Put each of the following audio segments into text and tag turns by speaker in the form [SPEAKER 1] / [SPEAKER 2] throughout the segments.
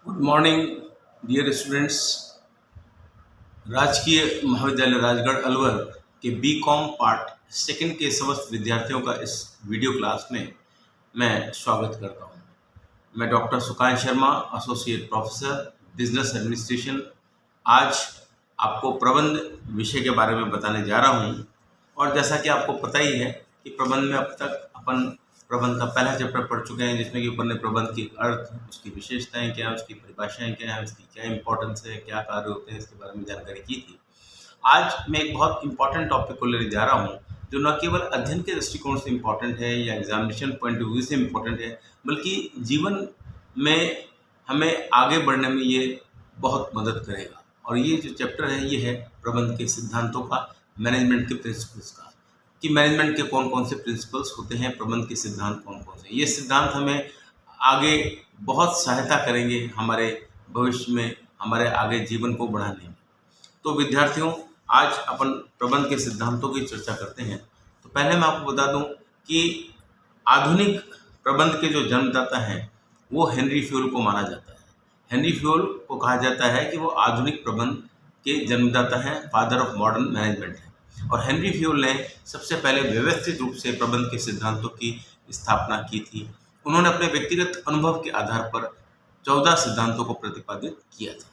[SPEAKER 1] Good morning dear students. राजकीय महाविद्यालय राजगढ़ अलवर के बी.कॉम पार्ट सेकंड के समस्त विद्यार्थियों का इस वीडियो क्लास में मैं स्वागत करता हूं। मैं doctor Sukant Sharma, associate professor business administration, आज आपको प्रबंध विषय के बारे में बताने जा रहा हूं। और जैसा कि आपको पता ही है कि प्रबंध में अब तक अपन प्रबंध का पहला चैप्टर पढ़ चुके हैं, जिसमें कि ऊपर ने प्रबंध की अर्थ, उसकी विशेषताएं क्या है, उसकी परिभाषाएं क्या है, उसकी क्या इंपॉर्टेंस है, क्या कार्य होते हैं, इसके बारे में जानकारी की थी। आज मैं एक बहुत इंपॉर्टेंट टॉपिक को लेने जा रहा हूँ, जो न केवल अध्ययन के दृष्टिकोण से इम्पॉर्टेंट है या एग्जामिनेशन पॉइंट ऑफ व्यू से इम्पॉर्टेंट है, बल्कि जीवन में हमें आगे बढ़ने में ये बहुत मदद करेगा। और ये जो चैप्टर है ये है प्रबंध के सिद्धांतों का, मैनेजमेंट के प्रिंसिपल्स का, कि मैनेजमेंट के कौन कौन से प्रिंसिपल्स होते हैं, प्रबंध के सिद्धांत कौन कौन से। ये सिद्धांत हमें आगे बहुत सहायता करेंगे हमारे भविष्य में, हमारे आगे जीवन को बढ़ाने में। तो विद्यार्थियों, आज अपन प्रबंध के सिद्धांतों की चर्चा करते हैं। तो पहले मैं आपको बता दूं कि आधुनिक प्रबंध के जो जन्मदाता हैं वो हेनरी फ्यूल को माना जाता है। हेनरी फ्यूल को कहा जाता है कि वो आधुनिक प्रबंध के जन्मदाता हैं, फादर ऑफ मॉडर्न मैनेजमेंट है। और हेनरी फ्यूल ने सबसे पहले व्यवस्थित रूप से प्रबंध के सिद्धांतों की स्थापना की थी। उन्होंने अपने व्यक्तिगत अनुभव के आधार पर 14 सिद्धांतों को प्रतिपादित किया था।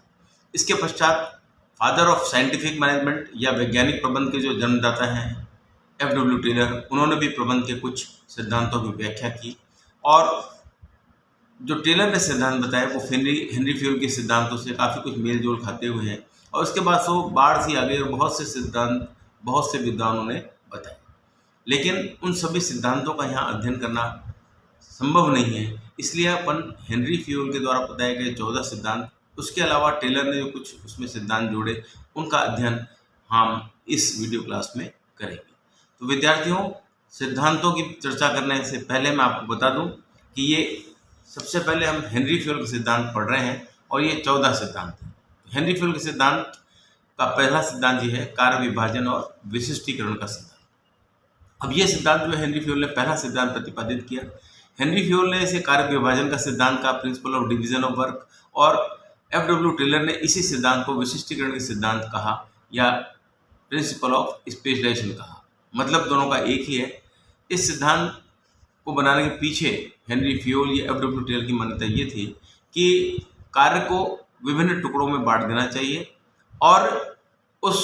[SPEAKER 1] इसके पश्चात फादर ऑफ साइंटिफिक मैनेजमेंट या वैज्ञानिक प्रबंध के जो जन्मदाता हैं एफ.डब्ल्यू. टेलर, उन्होंने भी प्रबंध के कुछ सिद्धांतों की व्याख्या की। और जो टेलर ने सिद्धांत बताए वो हेनरी फ्यूल के सिद्धांतों से काफ़ी कुछ मेल जोल खाते हुए हैं। और उसके बाद वो बाढ़ सी आ गई और बहुत से सिद्धांत बहुत से विद्वानों ने बताए, लेकिन उन सभी सिद्धांतों का यहाँ अध्ययन करना संभव नहीं है। इसलिए अपन हेनरी फ्यूल के द्वारा बताए गए 14 सिद्धांत, उसके अलावा टेलर ने जो कुछ उसमें सिद्धांत जोड़े, उनका अध्ययन हम इस वीडियो क्लास में करेंगे। तो विद्यार्थियों, सिद्धांतों की चर्चा करने से पहले मैं आपको बता दूं कि ये सबसे पहले हम हेनरी फ्यूल के सिद्धांत पढ़ रहे हैं और ये 14 सिद्धांत हैं। हेनरी फ्यूल के सिद्धांत का पहला सिद्धांत ये है कार्य विभाजन और विशिष्टीकरण का सिद्धांत। अब ये सिद्धांत जो हेनरी फ्यूल ने पहला सिद्धांत प्रतिपादित किया, हेनरी फ्यूल ने इसे कार्य विभाजन का सिद्धांत का, principle of division of work, और एफ.डब्ल्यू. टेलर ने इसी सिद्धांत को विशिष्टीकरण के सिद्धांत कहा या प्रिंसिपल ऑफ स्पेशलाइजेशन कहा। मतलब दोनों का एक ही है। इस सिद्धांत को बनाने के पीछे हेनरी फ्यूल या एफ.डब्ल्यू. टेलर की मान्यता ये थी कि कार्य को विभिन्न टुकड़ों में बांट देना चाहिए और उस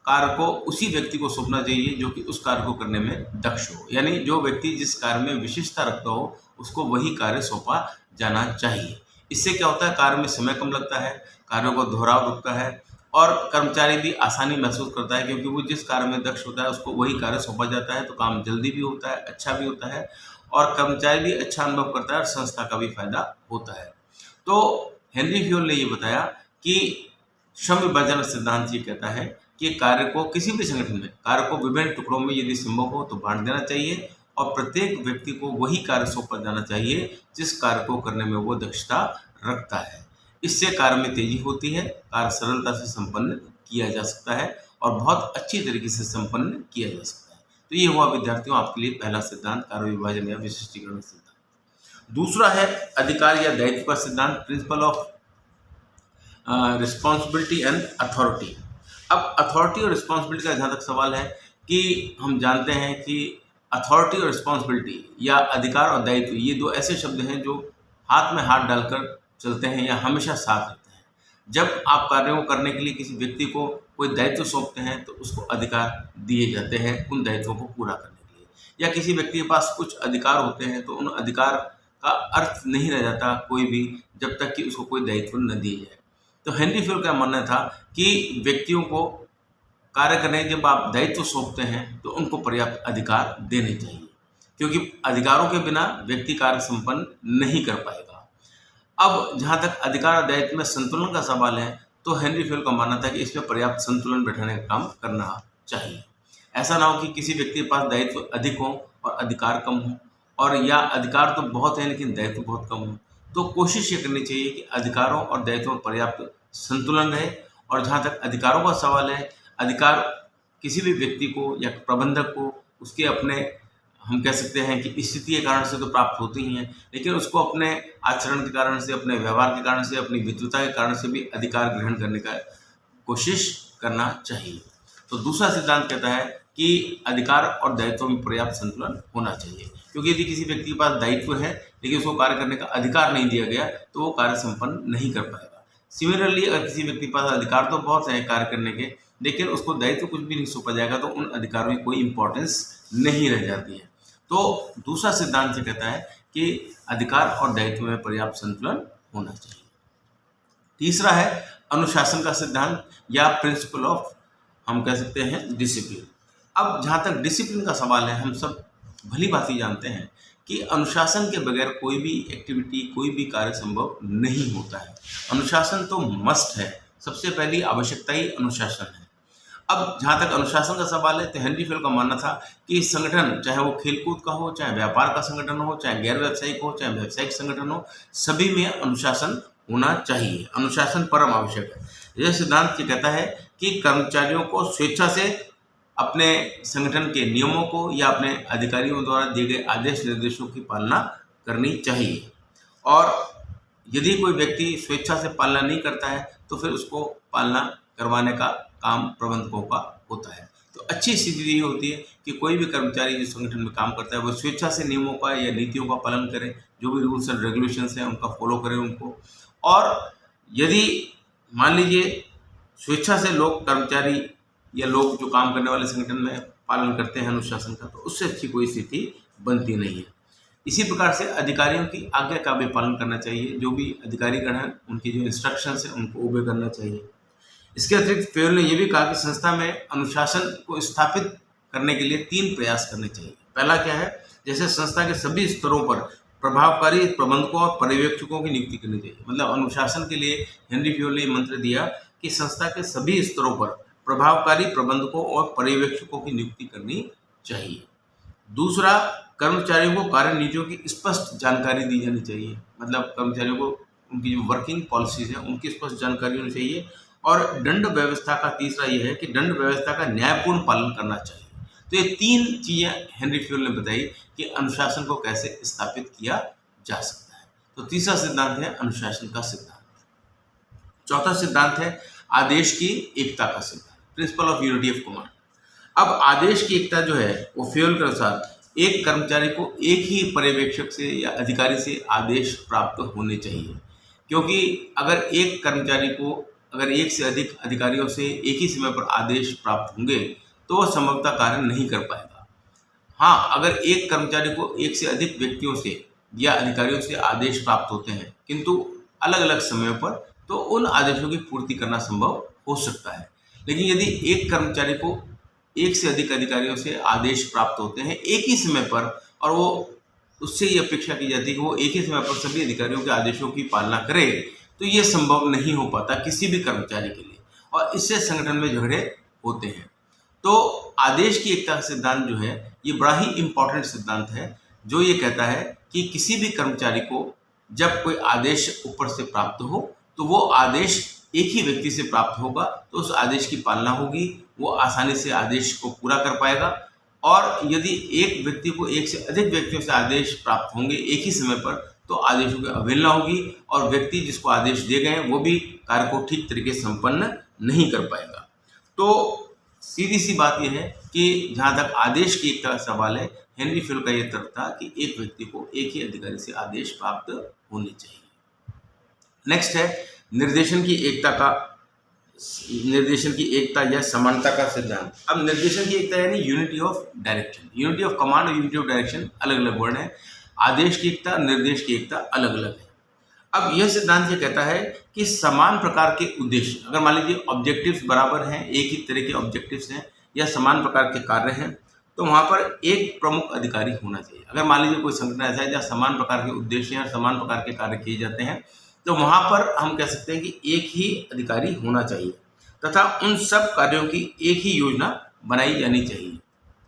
[SPEAKER 1] कार्य को उसी व्यक्ति को सौंपना चाहिए जो कि उस कार्य को करने में दक्ष हो। यानी जो व्यक्ति जिस कार्य में विशिष्टता रखता हो उसको वही कार्य सौंपा जाना चाहिए। इससे क्या होता है, कार्य में समय कम लगता है, कार्यों को दोहराव रुकता है और कर्मचारी भी आसानी महसूस करता है, क्योंकि वो जिस कार्य में दक्ष होता है उसको वही कार्य सौंपा जाता है। तो काम जल्दी भी होता है, अच्छा भी होता है और कर्मचारी भी अच्छा अनुभव करता है और संस्था का भी फायदा होता है। तो हेनरी फ्यूल ने ये बताया कि श्रम विभाजन सिद्धांत ये कहता है कि कार्य को किसी भी संगठन में कार्य को विभिन्न टुकड़ों में यदि संभव हो तो बांट देना चाहिए और प्रत्येक व्यक्ति को वही कार्य सौंपा जाना चाहिए जिस कार्य को करने में वो दक्षता रखता है। इससे कार्य में तेजी होती है, कार्य सरलता से संपन्न किया जा सकता है और बहुत अच्छी तरीके से संपन्न किया जा सकता है। तो ये हुआ विद्यार्थियों आपके लिए पहला सिद्धांत, कार्य विभाजन या विशिष्टीकरण सिद्धांत। दूसरा है अधिकार या दायित्व का सिद्धांत, principle of responsibility and authority. अब अथॉरिटी और रिस्पॉन्सिबिलिटी का जहाँ तक सवाल है कि हम जानते हैं कि अथॉरिटी और रिस्पॉन्सिबिलिटी या अधिकार और दायित्व, ये दो ऐसे शब्द हैं जो हाथ में हाथ डालकर चलते हैं या हमेशा साथ रहते हैं। जब आप कार्यों को करने के लिए किसी व्यक्ति को कोई दायित्व सौंपते हैं तो उसको अधिकार दिए जाते हैं उन दायित्वों को पूरा करने के लिए, या किसी व्यक्ति के पास कुछ अधिकार होते हैं तो उन अधिकार का अर्थ नहीं रह जाता कोई भी, जब तक कि उसको कोई दायित्व न दिए जाए। तो हेनरी फ्यूल का मानना था कि व्यक्तियों को कार्य करने जब आप दायित्व सौंपते हैं तो उनको पर्याप्त अधिकार देने चाहिए, क्योंकि अधिकारों के बिना व्यक्ति कार्य संपन्न नहीं कर पाएगा। अब जहाँ तक अधिकार और दायित्व में संतुलन का सवाल है तो हेनरी फ्यूल का मानना था कि इसमें पर्याप्त संतुलन बैठाने का काम करना चाहिए। ऐसा ना हो कि किसी व्यक्ति के पास दायित्व अधिक हो और अधिकार कम हो, और या अधिकार तो बहुत है लेकिन दायित्व बहुत कम हो। तो कोशिश ये करनी चाहिए कि अधिकारों और दायित्वों में पर्याप्त संतुलन रहे। और जहाँ तक अधिकारों का सवाल है, अधिकार किसी भी व्यक्ति को या प्रबंधक को उसके अपने हम कह सकते हैं कि स्थिति के कारण से तो प्राप्त होती ही हैं, लेकिन उसको अपने आचरण के कारण से, अपने व्यवहार के कारण से, अपनी विद्वता के कारण से भी अधिकार ग्रहण करने का कोशिश करना चाहिए। तो दूसरा सिद्धांत कहता है कि अधिकार और दायित्व में पर्याप्त संतुलन होना चाहिए, क्योंकि यदि किसी व्यक्ति के पास दायित्व है लेकिन उसको कार्य करने का अधिकार नहीं दिया गया तो वो कार्य संपन्न नहीं कर पाएगा। सिमिलरली, अगर किसी व्यक्ति के पास अधिकार तो बहुत है कार्य करने के, लेकिन उसको दायित्व कुछ भी नहीं सौंपा जाएगा तो उन अधिकारों की कोई इंपॉर्टेंस नहीं रह जाती है। तो दूसरा सिद्धांत ये कहता है कि अधिकार और दायित्व में पर्याप्त संतुलन होना चाहिए। तीसरा है अनुशासन का सिद्धांत या प्रिंसिपल ऑफ, हम कह सकते हैं, डिसिप्लिन। अब जहाँ तक डिसिप्लिन का सवाल है, हम सब भली भांति जानते हैं कि अनुशासन के बगैर कोई भी एक्टिविटी, कोई भी कार्य संभव नहीं होता है। अनुशासन तो मस्ट है, सबसे पहली आवश्यकता ही अनुशासन है। अब जहाँ तक अनुशासन का सवाल है तो हेनरी फेल का मानना था कि संगठन, चाहे वो खेलकूद का हो, चाहे व्यापार का संगठन हो, चाहे गैर व्यावसायिक हो, चाहे व्यावसायिक संगठन हो, सभी में अनुशासन होना चाहिए। अनुशासन परम आवश्यक है। यह सिद्धांत ये कहता है कि कर्मचारियों को स्वेच्छा से अपने संगठन के नियमों को या अपने अधिकारियों द्वारा दिए गए आदेश निर्देशों की पालना करनी चाहिए, और यदि कोई व्यक्ति स्वेच्छा से पालना नहीं करता है तो फिर उसको पालना करवाने का काम प्रबंधकों का होता है। तो अच्छी स्थिति ये होती है कि कोई भी कर्मचारी जो संगठन में काम करता है वो स्वेच्छा से नियमों का या नीतियों का पालन करे, जो भी रूल्स एंड रेगुलेशंस हैं उनका फॉलो करे उनको। और यदि मान लीजिए स्वेच्छा से लोग, कर्मचारी या लोग जो काम करने वाले संगठन में पालन करते हैं अनुशासन का, तो उससे अच्छी कोई स्थिति बनती नहीं है। इसी प्रकार से अधिकारियों की आज्ञा का भी पालन करना चाहिए। जो भी अधिकारीगण हैं उनकी जो इंस्ट्रक्शंस हैं उनको ओबे करना चाहिए। इसके अतिरिक्त फेल ने यह भी कहा कि संस्था में अनुशासन को स्थापित करने के लिए 3 प्रयास करने चाहिए। पहला क्या है, जैसे संस्था के सभी स्तरों पर प्रभावकारी प्रबंधकों और पर्यवेक्षकों की नियुक्ति करनी चाहिए। मतलब अनुशासन के लिए हेनरी फेल ने मंत्र दिया कि संस्था के सभी स्तरों पर प्रभावकारी प्रबंधकों और पर्यवेक्षकों की नियुक्ति करनी चाहिए। दूसरा, कर्मचारियों को कार्य नीतियों की स्पष्ट जानकारी दी जानी चाहिए। मतलब कर्मचारियों को उनकी जो वर्किंग पॉलिसीज हैं उनकी स्पष्ट जानकारी होनी चाहिए। और दंड व्यवस्था का तीसरा ये है कि दंड व्यवस्था का न्यायपूर्ण पालन करना चाहिए। तो ये 3 चीज़ें हेनरी फेल ने बताई कि अनुशासन को कैसे स्थापित किया जा सकता है। तो तीसरा सिद्धांत है अनुशासन का सिद्धांत। चौथा सिद्धांत है आदेश की एकता का सिद्धांत, principle of unity of command. अब आदेश की एकता जो है वो फेल के अनुसार एक कर्मचारी को एक ही पर्यवेक्षक से या अधिकारी से आदेश प्राप्त होने चाहिए, क्योंकि अगर एक कर्मचारी को अगर एक से अधिक अधिकारियों से एक ही समय पर आदेश प्राप्त होंगे तो वह संभवतः कार्य नहीं कर पाएगा। हाँ, अगर एक कर्मचारी को एक से अधिक व्यक्तियों से या अधिकारियों से आदेश प्राप्त होते हैं किंतु अलग अलग समयों पर, तो उन आदेशों की पूर्ति करना संभव हो सकता है। लेकिन यदि एक कर्मचारी को एक से अधिक अधिकारियों से आदेश प्राप्त होते हैं एक ही समय पर, और वो उससे ये अपेक्षा की जाती है कि वो एक ही समय पर सभी अधिकारियों के आदेशों की पालना करे, तो ये संभव नहीं हो पाता किसी भी कर्मचारी के लिए, और इससे संगठन में झगड़े होते हैं। तो आदेश की एकता का सिद्धांत जो है ये बड़ा ही इम्पोर्टेंट सिद्धांत है, जो ये कहता है कि किसी भी कर्मचारी को जब कोई आदेश ऊपर से प्राप्त हो तो वो आदेश एक ही व्यक्ति से प्राप्त होगा, तो उस आदेश की पालना होगी, वो आसानी से आदेश को पूरा कर पाएगा। और यदि एक व्यक्ति को एक से अधिक व्यक्तियों से आदेश प्राप्त होंगे एक ही समय पर, तो आदेशों की अवहेलना होगी और व्यक्ति जिसको आदेश दिए गए हैं वो भी कार्य को ठीक तरीके से संपन्न नहीं कर पाएगा। तो सीधी सी बात यह है कि जहाँ तक आदेश की एकता का सवाल है, हेनरी फेल का यह तर्क था कि एक व्यक्ति को एक ही अधिकारी से आदेश प्राप्त होने चाहिए। नेक्स्ट है निर्देशन की एकता या समानता का सिद्धांत। अब निर्देशन की एकता यानी unity of direction, unity of command और यूनिटी ऑफ डायरेक्शन अलग अलग वर्ड है। आदेश की एकता, निर्देश की एकता अलग अलग है। अब यह सिद्धांत ये कहता है कि समान प्रकार के उद्देश्य, अगर मान लीजिए ऑब्जेक्टिव्स बराबर हैं, एक ही तरह के ऑब्जेक्टिव्स हैं या समान प्रकार के कार्य हैं, तो वहाँ पर एक प्रमुख अधिकारी होना चाहिए। अगर मान लीजिए कोई संगठन ऐसा है जहाँ समान प्रकार के उद्देश्य हैं और समान प्रकार के कार्य किए जाते हैं, तो वहाँ पर हम कह सकते हैं कि एक ही अधिकारी होना चाहिए तथा उन सब कार्यों की एक ही योजना बनाई जानी चाहिए।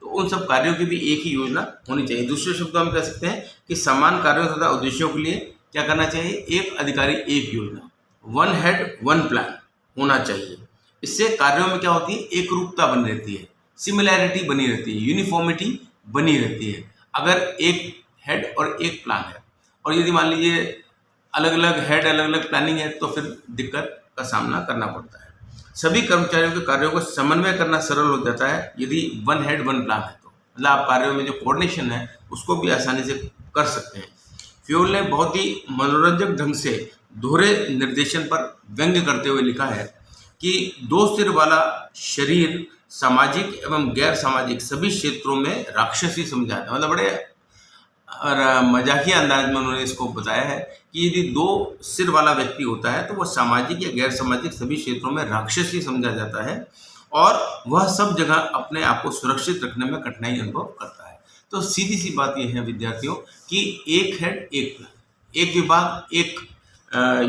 [SPEAKER 1] तो उन सब कार्यों की भी एक ही योजना होनी चाहिए। दूसरे शब्दों में कह सकते हैं कि समान कार्यों तथा उद्देश्यों के लिए क्या करना चाहिए, एक अधिकारी एक योजना, वन हेड वन प्लान होना चाहिए। इससे कार्यों में क्या होती है, एक रूपता बनी रहती है, सिमिलैरिटी बनी रहती है, यूनिफॉर्मिटी बनी रहती है। अगर एक हेड और एक प्लान है, और यदि मान लीजिए अलग अलग हेड अलग अलग प्लानिंग है, तो फिर दिक्कत का सामना करना पड़ता है। सभी कर्मचारियों के कार्यों को समन्वय करना सरल हो जाता है यदि वन हेड वन प्लान है, तो मतलब आप कार्यों में जो कोऑर्डिनेशन है उसको भी आसानी से कर सकते हैं। फ्यूल ने बहुत ही मनोरंजक ढंग से दोहरे निर्देशन पर व्यंग्य करते हुए लिखा है कि दो सिर वाला शरीर सामाजिक एवं गैर सामाजिक सभी क्षेत्रों में राक्षसी समझा जाता है। मतलब बड़े और मजाकिया अंदाज में उन्होंने इसको बताया है कि यदि दो सिर वाला व्यक्ति होता है तो वह सामाजिक या गैर सामाजिक सभी क्षेत्रों में राक्षसी समझा जाता है और वह सब जगह अपने आप को सुरक्षित रखने में कठिनाई अनुभव करता है। तो सीधी सी बात यह है विद्यार्थियों कि एक हेड एक प्लान, एक विभाग एक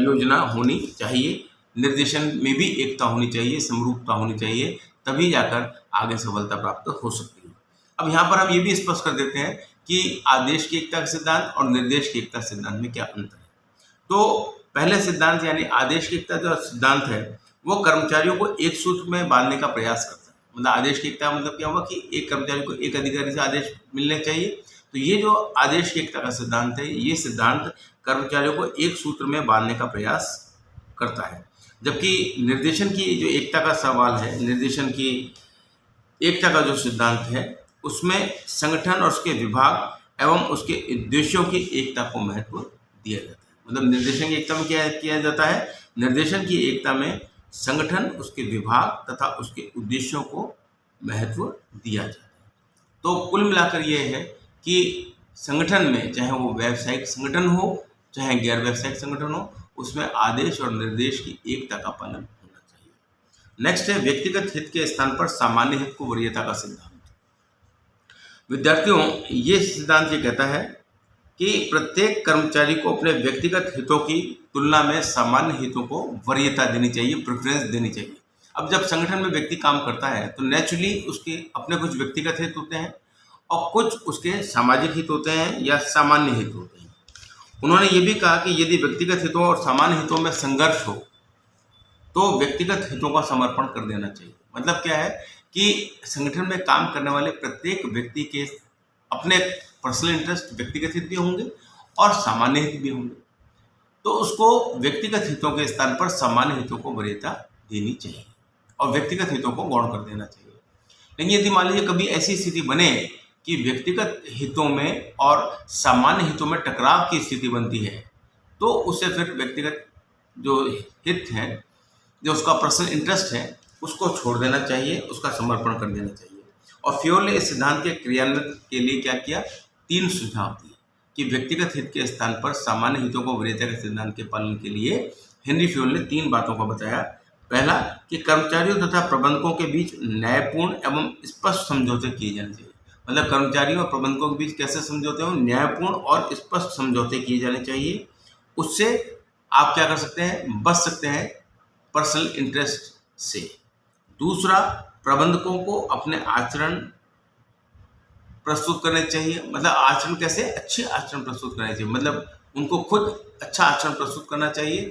[SPEAKER 1] योजना होनी चाहिए, निर्देशन में भी एकता होनी चाहिए, समरूपता होनी चाहिए, तभी जाकर आगे सफलता प्राप्त हो सकती है। अब यहाँ पर हम ये भी स्पष्ट कर देते हैं कि आदेश की एकता का सिद्धांत और निर्देश की एकता सिद्धांत में क्या अंतर है। तो पहले सिद्धांत यानी आदेश की एकता जो सिद्धांत है वो कर्मचारियों को एक सूत्र में बांधने का प्रयास करता है। मतलब आदेश की एकता मतलब क्या हुआ कि एक कर्मचारी को एक अधिकारी से आदेश मिलने चाहिए। तो ये जो आदेश की एकता का सिद्धांत है, ये सिद्धांत कर्मचारियों को एक सूत्र में बांधने का प्रयास करता है। जबकि निर्देशन की जो एकता का सवाल है, निर्देशन की एकता का जो सिद्धांत है उसमें संगठन और उसके विभाग एवं उसके उद्देश्यों की एकता को महत्व दिया जाता है। मतलब निर्देशन की एकता में क्या किया जाता है, निर्देशन की एकता में संगठन, उसके विभाग तथा उसके उद्देश्यों को महत्व दिया जाता है। तो कुल मिलाकर यह है कि संगठन में, चाहे वो व्यावसायिक संगठन हो चाहे गैर व्यावसायिक संगठन हो, उसमें आदेश और निर्देश की एकता का पालन होना चाहिए। नेक्स्ट है व्यक्तिगत हित के स्थान पर सामान्य हित को वरीयता का सिद्धांत। विद्यार्थियों, ये सिद्धांत ये कहता है कि प्रत्येक कर्मचारी को अपने व्यक्तिगत हितों की तुलना में सामान्य हितों को वरीयता देनी चाहिए, प्रेफरेंस देनी चाहिए। अब जब संगठन में व्यक्ति काम करता है तो नेचुरली उसके अपने कुछ व्यक्तिगत हित होते हैं और कुछ उसके सामाजिक हित होते हैं या सामान्य हित होते हैं। उन्होंने ये भी कहा कि यदि व्यक्तिगत हितों और सामान्य हितों में संघर्ष हो तो व्यक्तिगत हितों का समर्पण कर देना चाहिए। मतलब क्या है कि संगठन में काम करने वाले प्रत्येक व्यक्ति के अपने पर्सनल इंटरेस्ट, व्यक्तिगत हित भी होंगे और सामान्य हित भी होंगे, तो उसको व्यक्तिगत हितों के स्थान पर सामान्य हितों को वरीयता देनी चाहिए और व्यक्तिगत हितों को गौण कर देना चाहिए। लेकिन यदि मान लीजिए कभी ऐसी स्थिति बने कि व्यक्तिगत हितों में और सामान्य हितों में टकराव की स्थिति बनती है, तो उसे फिर व्यक्तिगत जो हित है, जो उसका पर्सनल इंटरेस्ट है, उसको छोड़ देना चाहिए, उसका समर्पण कर देना चाहिए। और फ्यूल ने इस सिद्धांत के क्रियान्वयन के लिए क्या किया, 3 सुझाव दिए कि व्यक्तिगत हित के स्थान पर सामान्य हितों को वरीयता के सिद्धांत के पालन के लिए हेनरी फ्यूल ने 3 बातों को बताया। पहला कि कर्मचारियों तथा प्रबंधकों के बीच न्यायपूर्ण एवं स्पष्ट समझौते किए जाने चाहिए। मतलब कर्मचारियों और प्रबंधकों के बीच कैसे समझौते हों, न्यायपूर्ण और स्पष्ट समझौते किए जाने चाहिए। उससे आप क्या कर सकते हैं, बच सकते हैं पर्सनल इंटरेस्ट से। दूसरा, प्रबंधकों को अपने आचरण प्रस्तुत करने चाहिए। मतलब आचरण कैसे, अच्छे आचरण प्रस्तुत करने चाहिए। मतलब उनको खुद अच्छा आचरण प्रस्तुत करना चाहिए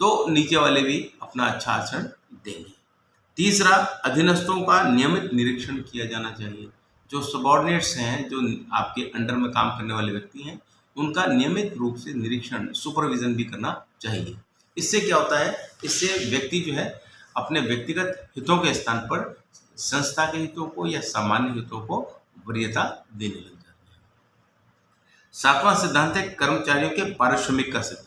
[SPEAKER 1] तो नीचे वाले भी अपना अच्छा आचरण देंगे। तीसरा, अधीनस्थों का नियमित निरीक्षण किया जाना चाहिए। जो सबॉर्डिनेट्स हैं, जो आपके अंडर में काम करने वाले व्यक्ति हैं, उनका नियमित रूप से निरीक्षण, सुपरविजन भी करना चाहिए। इससे क्या होता है, इससे व्यक्ति जो है अपने व्यक्तिगत हितों के स्थान पर संस्था के हितों को या सामान्य हितों को वरीयता देने लग जाते हैं। 7वां सिद्धांत है कर्मचारियों के पारिश्रमिक का सिद्धांत।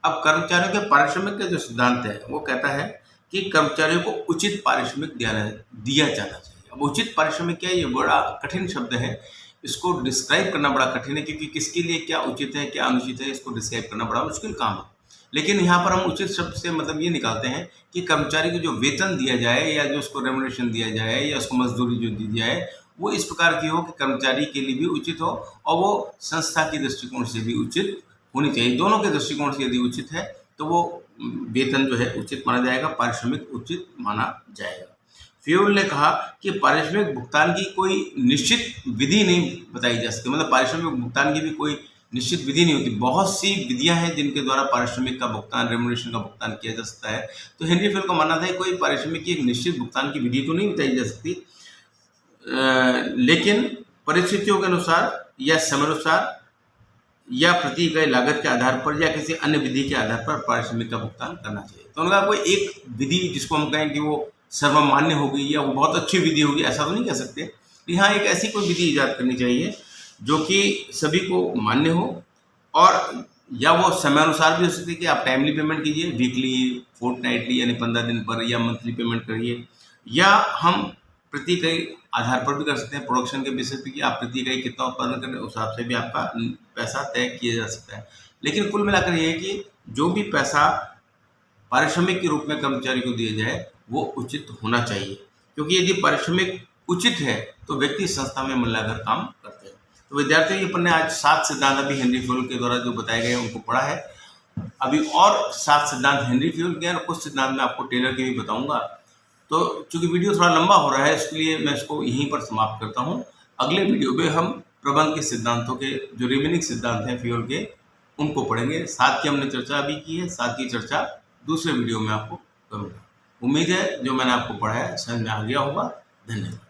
[SPEAKER 1] अब कर्मचारियों के पारिश्रमिक का जो सिद्धांत है वो कहता है कि कर्मचारियों को उचित पारिश्रमिक दिया जाना चाहिए। अब उचित पारिश्रमिक क्या है, ये बड़ा कठिन शब्द है, इसको डिस्क्राइब करना बड़ा कठिन है, क्योंकि किसके लिए क्या उचित है क्या अनुचित है इसको डिस्क्राइब करना बड़ा मुश्किल काम है। लेकिन यहाँ पर हम उचित शब्द से मतलब ये निकालते हैं कि कर्मचारी को जो वेतन दिया जाए या जो उसको रेम्युनरेशन दिया जाए या उसको मजदूरी जो दी जाए वो इस प्रकार की हो कि कर्मचारी के लिए भी उचित हो और वो संस्था के दृष्टिकोण से भी उचित होनी चाहिए। दोनों के दृष्टिकोण से यदि उचित है तो वो वेतन जो है उचित माना जाएगा, पारिश्रमिक उचित माना जाएगा। फ्यूल ने कहा कि पारिश्रमिक भुगतान की कोई निश्चित विधि नहीं बताई जा सकती। मतलब पारिश्रमिक भुगतान की भी कोई निश्चित विधि नहीं होती। बहुत सी विधियां हैं जिनके द्वारा पारिश्रमिक का भुगतान, रेम्युनरेशन का भुगतान किया जा सकता है। तो हेनरी फ्यूल का मानना था कोई पारिश्रमिक की एक निश्चित भुगतान की विधि तो नहीं बताई जा सकती, लेकिन परिस्थितियों के अनुसार या समयानुसार या प्रति इकाई लागत के आधार पर या किसी अन्य विधि के आधार पर पारिश्रमिक का भुगतान करना चाहिए। तो उन्होंने कोई एक विधि जिसको हम कहें कि वो सर्वमान्य होगी या वो बहुत अच्छी विधि होगी, ऐसा तो नहीं कह सकते। यहाँ एक ऐसी कोई विधि ईजाद करनी चाहिए जो कि सभी को मान्य हो, और या वो समयानुसार भी हो सकती है कि आप टाइमली पेमेंट कीजिए, वीकली, फोर्टनाइटली यानी 15 दिन पर, या मंथली पेमेंट करिए, या हम प्रति इकाई आधार पर भी कर सकते हैं, प्रोडक्शन के बेसिस पे कि आप प्रति इकाई कितना उत्पादन कर रहे हैं, उस हिसाब से भी आपका पैसा तय किया जा सकता है। लेकिन कुल मिलाकर ये है कि जो भी पैसा पारिश्रमिक के रूप में कर्मचारी को दिया जाए वो उचित होना चाहिए, क्योंकि यदि पारिश्रमिक उचित है तो व्यक्ति संस्था में मन लगाकर काम करते हैं। तो विद्यार्थियों, ये अपन ने आज 7 सिद्धांत अभी हेनरी फ्यूल के द्वारा जो बताए गए उनको पढ़ा है। अभी और 7 सिद्धांत हेनरी फ्यूल के और कुछ सिद्धांत मैं आपको टेलर के भी बताऊंगा। तो चूंकि वीडियो थोड़ा लंबा हो रहा है, इसलिए मैं इसको यहीं पर समाप्त करता हूँ। अगले वीडियो में हम प्रबंध के सिद्धांतों के जो रिमेनिंग सिद्धांत हैं फ्यूल के, उनको पढ़ेंगे। 7 की हमने चर्चा अभी की है, 7 की चर्चा दूसरे वीडियो में आपको करूँगा। उम्मीद है जो मैंने आपको पढ़ाया समझ में आ गया होगा। धन्यवाद।